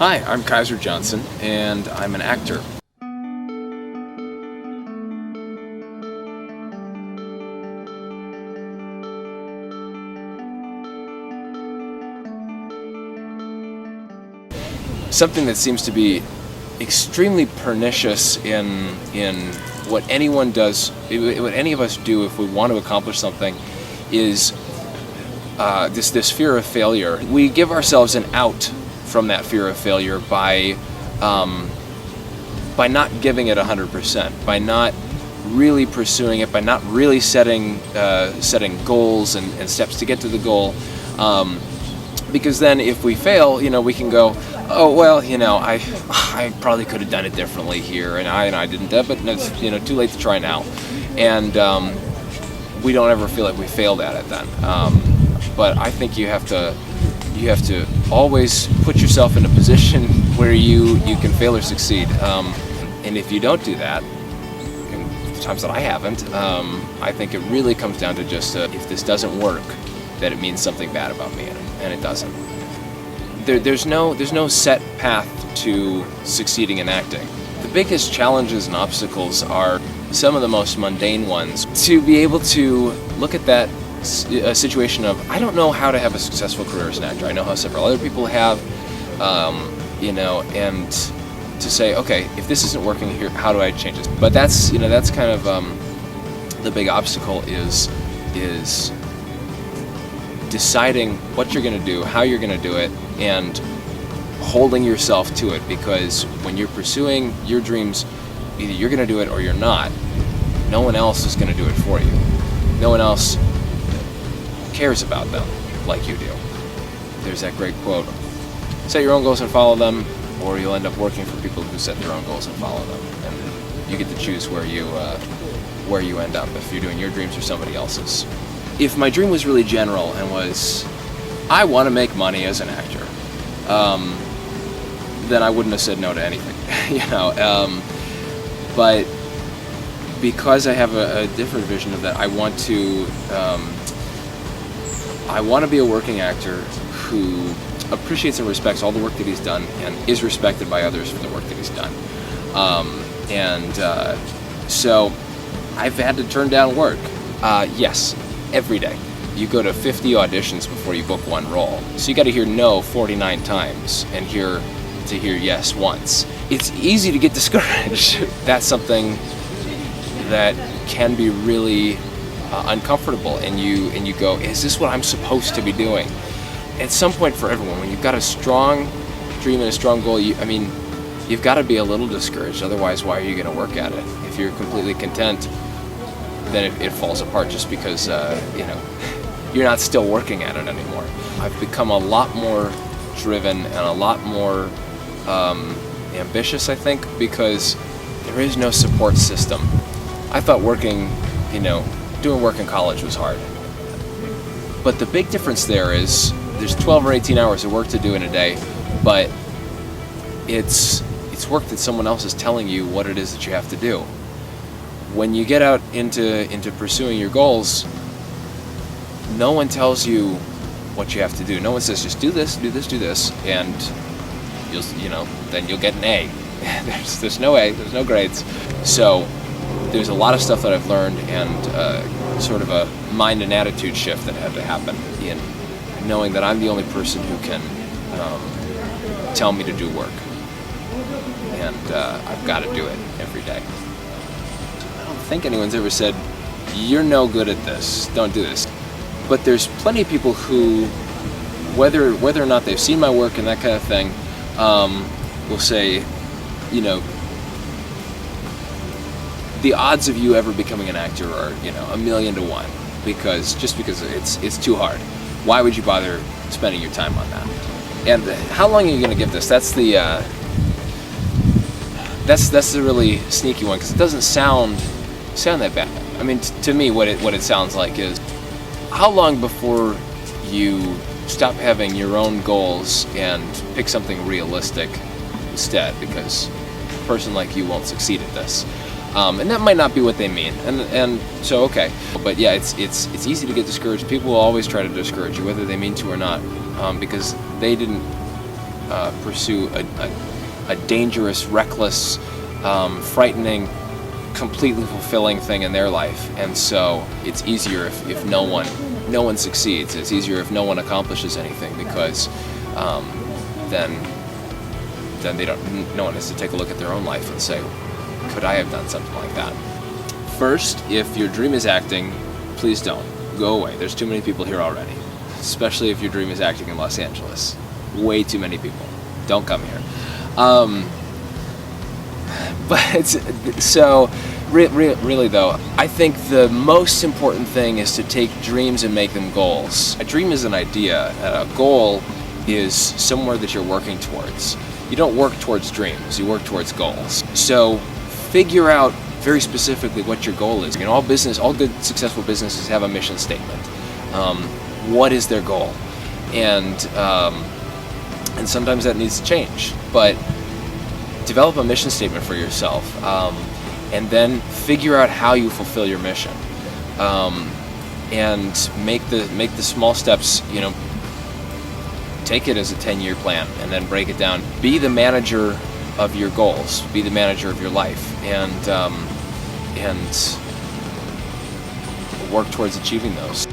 Hi, I'm Kaiser Johnson, and I'm an actor. Something that seems to be extremely pernicious in what anyone does, what any of us do if we want to accomplish something, is this fear of failure. We give ourselves an out from that fear of failure by not giving it 100%, by not really pursuing it, by not really setting goals and steps to get to the goal. Because then if we fail, we can go, oh well, I probably could have done it differently here, and I didn't, but it's too late to try now, and we don't ever feel like we failed at it then. But I think you have to always put yourself in a position where you can fail or succeed. And if you don't do that, and the times that I haven't, I think it really comes down to just if this doesn't work, that it means something bad about me, and it doesn't. There's no set path to succeeding in acting. The biggest challenges and obstacles are some of the most mundane ones. To be able to look at that situation of, I don't know how to have a successful career as an actor. I know how several other people have, and to say, okay, if this isn't working here, how do I change this? But that's kind of the big obstacle is deciding what you're going to do, how you're going to do it, and holding yourself to it. Because when you're pursuing your dreams, either you're going to do it or you're not. No one else is going to do it for you. No one else cares about them like you do. There's that great quote: set your own goals and follow them, or you'll end up working for people who set their own goals and follow them. And you get to choose where you end up, if you're doing your dreams or somebody else's. If my dream was really general and was, I want to make money as an actor, then I wouldn't have said no to anything, but because I have a different vision of that, I want to be a working actor who appreciates and respects all the work that he's done and is respected by others for the work that he's done. So I've had to turn down work. Yes, every day. You go to 50 auditions before you book one role. So you got to hear no 49 times and hear yes once. It's easy to get discouraged. That's something that can be really uncomfortable, and you go, is this what I'm supposed to be doing? At some point for everyone, when you've got a strong dream and a strong goal, you've got to be a little discouraged. Otherwise, why are you going to work at it? If you're completely content, then it falls apart just because you're not still working at it anymore. I've become a lot more driven and a lot more ambitious, I think, because there is no support system. I thought doing work in college was hard. But the big difference there is there's 12 or 18 hours of work to do in a day, but it's work that someone else is telling you what it is that you have to do. When you get out into pursuing your goals, no one tells you what you have to do. No one says, just do this, do this, do this, and then you'll get an A. There's no A, there's no grades. So there's a lot of stuff that I've learned, and sort of a mind and attitude shift that had to happen in knowing that I'm the only person who can tell me to do work, and I've got to do it every day. I don't think anyone's ever said, you're no good at this, don't do this. But there's plenty of people who, whether or not they've seen my work and that kind of thing, will say, the odds of you ever becoming an actor are, 1,000,000 to 1, because it's too hard. Why would you bother spending your time on that? And how long are you going to give this? That's the really sneaky one, because it doesn't sound that bad. I mean, to me, what it sounds like is, how long before you stop having your own goals and pick something realistic instead, because a person like you won't succeed at this. And that might not be what they mean, and so okay. But yeah, it's easy to get discouraged. People will always try to discourage you, whether they mean to or not, because they didn't pursue a dangerous, reckless, frightening, completely fulfilling thing in their life. And so it's easier if no one succeeds. It's easier if no one accomplishes anything, because then no one has to take a look at their own life and say, could I have done something like that? First, if your dream is acting, please don't. Go away. There's too many people here already. Especially if your dream is acting in Los Angeles. Way too many people. Don't come here. Really though, I think the most important thing is to take dreams and make them goals. A dream is an idea. A goal is somewhere that you're working towards. You don't work towards dreams, you work towards goals. So figure out very specifically what your goal is. All good successful businesses have a mission statement. What is their goal? And sometimes that needs to change, but develop a mission statement for yourself, and then figure out how you fulfill your mission, and make the small steps. Take it as a 10-year plan, and then break it down. Be the manager of your goals. Be the manager of your life, and work towards achieving those.